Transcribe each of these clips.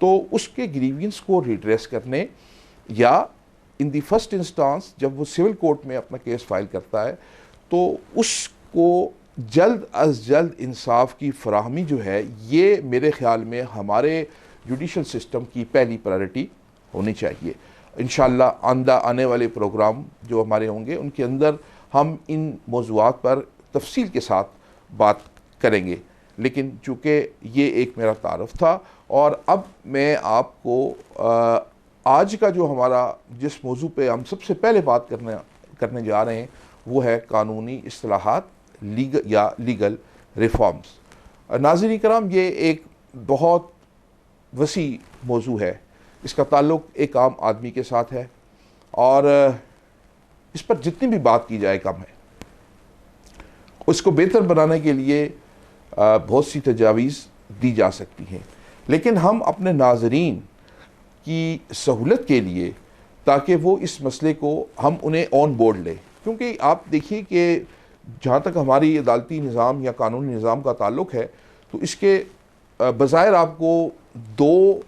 تو اس کے گریوینس کو ریڈریس کرنے یا ان دی فرسٹ انسٹانس جب وہ سول کورٹ میں اپنا کیس فائل کرتا ہے تو اس کو جلد از جلد انصاف کی فراہمی جو ہے یہ میرے خیال میں ہمارے جوڈیشل سسٹم کی پہلی پرائرٹی ہونی چاہیے. انشاءاللہ آنے والے پروگرام جو ہمارے ہوں گے ان کے اندر ہم ان موضوعات پر تفصیل کے ساتھ بات کریں گے، لیکن چونکہ یہ ایک میرا تعارف تھا اور اب میں آپ کو آج کا جو ہمارا جس موضوع پہ ہم سب سے پہلے بات کرنے جا رہے ہیں وہ ہے قانونی اصطلاحات لیگل ریفارمز. ناظرین کرام، یہ ایک بہت وسیع موضوع ہے. اس کا تعلق ایک عام آدمی کے ساتھ ہے اور اس پر جتنی بھی بات کی جائے کم ہے. اس کو بہتر بنانے کے لیے بہت سی تجاویز دی جا سکتی ہیں، لیکن ہم اپنے ناظرین کی سہولت کے لیے تاکہ وہ اس مسئلے کو ہم انہیں آن بورڈ لیں، کیونکہ آپ دیکھیے کہ جہاں تک ہماری عدالتی نظام یا قانونی نظام کا تعلق ہے تو اس کے بظاہر آپ کو دو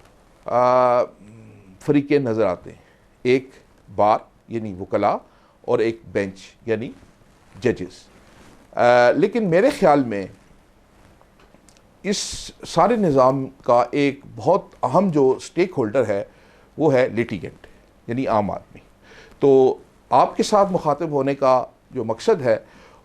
فریقین نظر آتے ہیں، ایک بار یعنی وکلاء اور ایک بینچ یعنی ججز. لیکن میرے خیال میں اس سارے نظام کا ایک بہت اہم جو سٹیک ہولڈر ہے وہ ہے لیٹیگنٹ یعنی عام آدمی. تو آپ کے ساتھ مخاطب ہونے کا جو مقصد ہے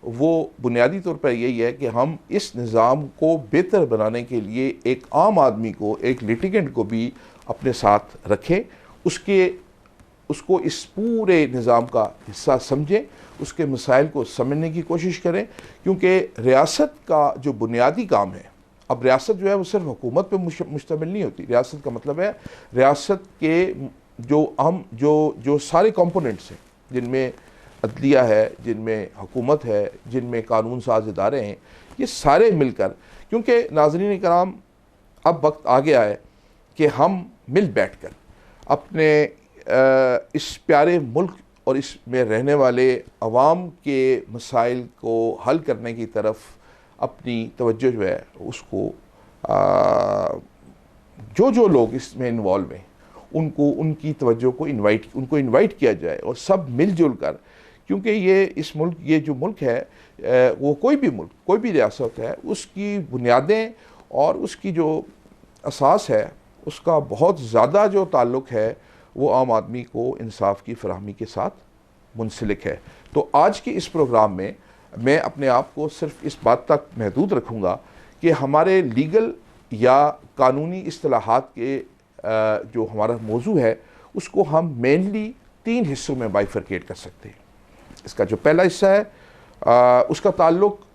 وہ بنیادی طور پر یہی ہے کہ ہم اس نظام کو بہتر بنانے کے لیے ایک عام آدمی کو، ایک لیٹیگنٹ کو بھی اپنے ساتھ رکھیں، اس کو اس پورے نظام کا حصہ سمجھیں، اس کے مسائل کو سمجھنے کی کوشش کریں، کیونکہ ریاست کا جو بنیادی کام ہے، اب ریاست جو ہے وہ صرف حکومت پہ مشتمل نہیں ہوتی. ریاست کا مطلب ہے ریاست کے جو سارے کمپوننٹس ہیں، جن میں عدلیہ ہے، جن میں حکومت ہے، جن میں قانون ساز ادارے ہیں، یہ سارے مل کر، کیونکہ ناظرین کرام اب وقت آ گیا ہے کہ ہم مل بیٹھ کر اپنے اس پیارے ملک اور اس میں رہنے والے عوام کے مسائل کو حل کرنے کی طرف اپنی توجہ جو ہے اس کو جو لوگ اس میں انوالو ہیں ان کی توجہ کو انوائٹ کیا جائے اور سب مل جل کر، کیونکہ یہ جو ملک ہے وہ کوئی بھی ریاست ہے، اس کی بنیادیں اور اس کی جو اساس ہے اس کا بہت زیادہ جو تعلق ہے وہ عام آدمی کو انصاف کی فراہمی کے ساتھ منسلک ہے. تو آج کے اس پروگرام میں میں اپنے آپ کو صرف اس بات تک محدود رکھوں گا کہ ہمارے لیگل یا قانونی اصطلاحات کے جو ہمارا موضوع ہے اس کو ہم مینلی 3 حصوں میں بائیفرکیٹ کر سکتے ہیں. اس کا جو پہلا حصہ ہے اس کا تعلق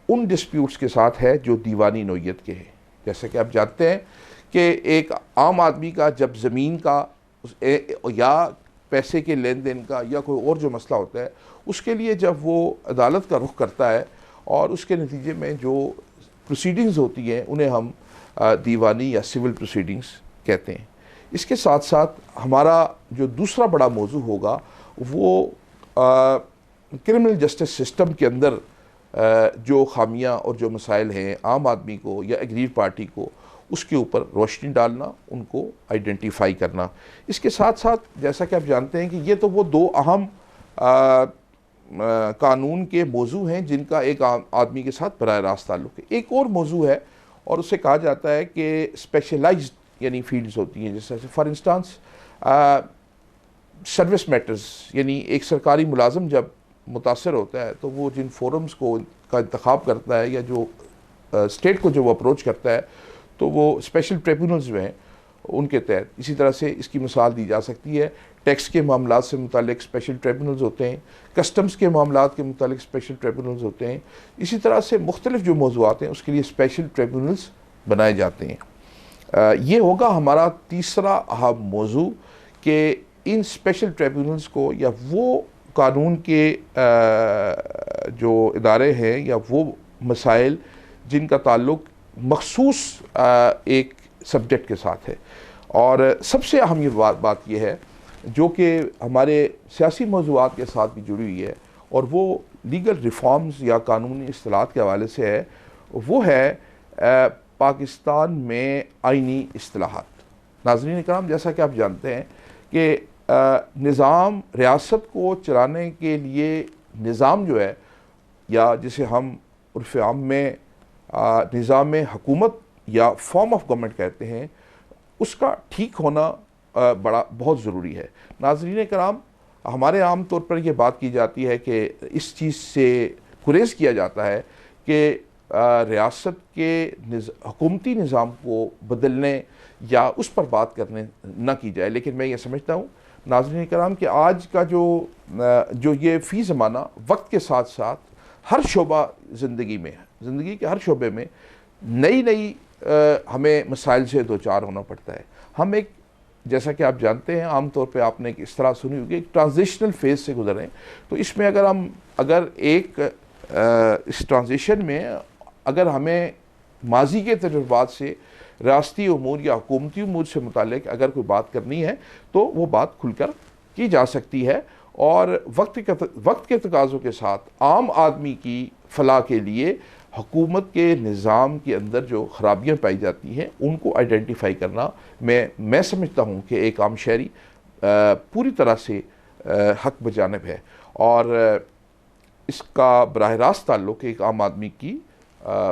ان ڈسپیوٹس کے ساتھ ہے جو دیوانی نوعیت کے ہیں. جیسے کہ آپ جانتے ہیں کہ ایک عام آدمی کا جب زمین کا یا پیسے کے لین دین کا یا کوئی اور جو مسئلہ ہوتا ہے، اس کے لیے جب وہ عدالت کا رخ کرتا ہے اور اس کے نتیجے میں جو پروسیڈنگز ہوتی ہیں انہیں ہم دیوانی یا سول پروسیڈنگز کہتے ہیں. اس کے ساتھ ساتھ ہمارا جو دوسرا بڑا موضوع ہوگا وہ کرمنل جسٹس سسٹم کے اندر جو خامیاں اور جو مسائل ہیں عام آدمی کو یا ایگریڈ پارٹی کو، اس کے اوپر روشنی ڈالنا، ان کو آئیڈینٹیفائی کرنا. اس کے ساتھ ساتھ جیسا کہ آپ جانتے ہیں کہ یہ تو وہ 2 اہم قانون کے موضوع ہیں جن کا ایک آدمی کے ساتھ براہ راست تعلق ہے. ایک اور موضوع ہے اور اسے کہا جاتا ہے کہ اسپیشلائزڈ یعنی فیلڈز ہوتی ہیں، جیسے فار انسٹانس سروس میٹرز، یعنی ایک سرکاری ملازم جب متاثر ہوتا ہے تو وہ جن فورمز کا انتخاب کرتا ہے یا جو اسٹیٹ کو جو وہ اپروچ کرتا ہے تو وہ اسپیشل ٹریبونلز جو ہیں ان کے تحت. اسی طرح سے اس کی مثال دی جا سکتی ہے، ٹیکس کے معاملات سے متعلق اسپیشل ٹریبونلز ہوتے ہیں، کسٹمز کے معاملات کے متعلق اسپیشل ٹریبونلز ہوتے ہیں. اسی طرح سے مختلف جو موضوعات ہیں اس کے لیے اسپیشل ٹریبونلز بنائے جاتے ہیں. یہ ہوگا ہمارا تیسرا اہم موضوع کہ ان اسپیشل ٹریبونلز کو یا وہ قانون کے جو ادارے ہیں یا وہ مسائل جن کا تعلق مخصوص ایک سبجیکٹ کے ساتھ ہے. اور سب سے اہم یہ بات یہ ہے جو کہ ہمارے سیاسی موضوعات کے ساتھ بھی جڑی ہوئی ہے اور وہ لیگل ریفارمز یا قانونی اصطلاحات کے حوالے سے ہے، وہ ہے پاکستان میں آئینی اصطلاحات. ناظرین کرام، جیسا کہ آپ جانتے ہیں کہ نظام ریاست کو چلانے کے لیے نظام جو ہے، یا جسے ہم عرف عام میں نظام حکومت یا فارم آف گورنمنٹ کہتے ہیں، اس کا ٹھیک ہونا بہت ضروری ہے۔ ناظرین کرام، ہمارے عام طور پر یہ بات کی جاتی ہے کہ اس چیز سے گریز کیا جاتا ہے کہ ریاست کے حکومتی نظام کو بدلنے یا اس پر بات کرنے نہ کی جائے، لیکن میں یہ سمجھتا ہوں ناظرین کرام کہ آج کا جو یہ فی زمانہ وقت کے ساتھ ساتھ ہر شعبہ زندگی کے ہر شعبے میں نئی ہمیں مسائل سے دوچار ہونا پڑتا ہے۔ ہم جیسا کہ آپ جانتے ہیں، عام طور پہ آپ نے اس طرح سنی ہوگی، ایک ٹرانزیشنل فیز سے گزر رہے ہیں۔ تو اس میں اگر اس ٹرانزیشن میں اگر ہمیں ماضی کے تجربات سے ریاستی امور یا حکومتی امور سے متعلق اگر کوئی بات کرنی ہے تو وہ بات کھل کر کی جا سکتی ہے، اور وقت کے تقاضوں کے ساتھ عام آدمی کی فلاح کے لیے حکومت کے نظام کے اندر جو خرابیاں پائی جاتی ہیں ان کو آئیڈینٹیفائی کرنا میں سمجھتا ہوں کہ ایک عام شہری پوری طرح سے حق بجانب ہے، اور اس کا براہ راست تعلق ایک عام آدمی کی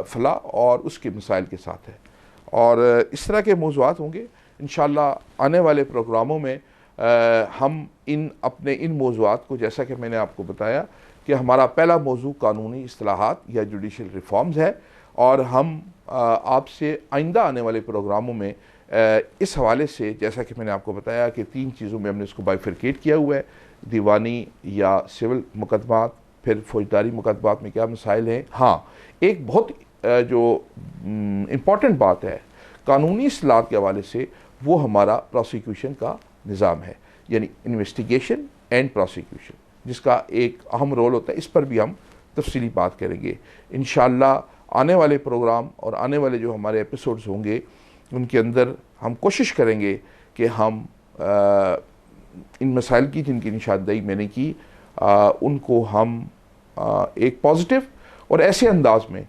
فلاح اور اس کے مسائل کے ساتھ ہے۔ اور اس طرح کے موضوعات ہوں گے انشاءاللہ آنے والے پروگراموں میں۔ ہم ان موضوعات کو، جیسا کہ میں نے آپ کو بتایا کہ ہمارا پہلا موضوع قانونی اصلاحات یا جوڈیشل ریفارمز ہے، اور ہم آپ سے آئندہ آنے والے پروگراموں میں اس حوالے سے، جیسا کہ میں نے آپ کو بتایا کہ 3 چیزوں میں ہم نے اس کو بائیفرکیٹ کیا ہوا ہے، دیوانی یا سول مقدمات، پھر فوجداری مقدمات میں کیا مسائل ہیں۔ ہاں، ایک بہت جو امپورٹنٹ بات ہے قانونی اصلاحات کے حوالے سے، وہ ہمارا پروسیکیوشن کا نظام ہے، یعنی انویسٹیگیشن اینڈ پروسیکیوشن، جس کا ایک اہم رول ہوتا ہے۔ اس پر بھی ہم تفصیلی بات کریں گے انشاءاللہ آنے والے پروگرام، اور آنے والے جو ہمارے ایپیسوڈز ہوں گے ان کے اندر ہم کوشش کریں گے کہ ہم ان مسائل کی جن کی نشاندہی میں نے کی، ان کو ہم ایک پازیٹیو اور ایسے انداز میں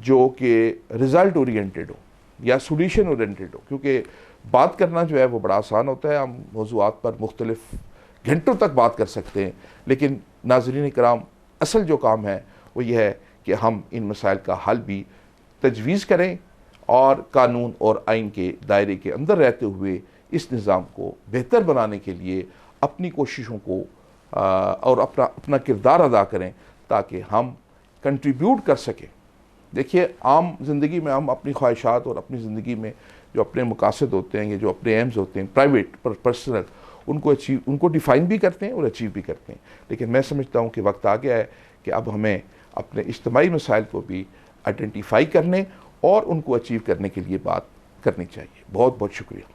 جو کہ رزلٹ اورینٹڈ ہو یا سولوشن اورینٹڈ ہو، کیونکہ بات کرنا جو ہے وہ بڑا آسان ہوتا ہے، ہم موضوعات پر مختلف گھنٹوں تک بات کر سکتے ہیں، لیکن ناظرین کرام اصل جو کام ہے وہ یہ ہے کہ ہم ان مسائل کا حل بھی تجویز کریں، اور قانون اور آئین کے دائرے کے اندر رہتے ہوئے اس نظام کو بہتر بنانے کے لیے اپنی کوششوں کو اور اپنا کردار ادا کریں، تاکہ ہم کنٹریبیوٹ کر سکیں۔ دیکھیے، عام زندگی میں ہم اپنی خواہشات اور اپنی زندگی میں جو اپنے مقاصد ہوتے ہیں یا جو اپنے ایمز ہوتے ہیں پرائیویٹ پرسنل، ان کو ڈیفائن بھی کرتے ہیں اور اچیو بھی کرتے ہیں، لیکن میں سمجھتا ہوں کہ وقت آ گیا ہے کہ اب ہمیں اپنے اجتماعی مسائل کو بھی آئیڈینٹیفائی کرنے اور ان کو اچیو کرنے کے لیے بات کرنی چاہیے۔ بہت بہت شکریہ۔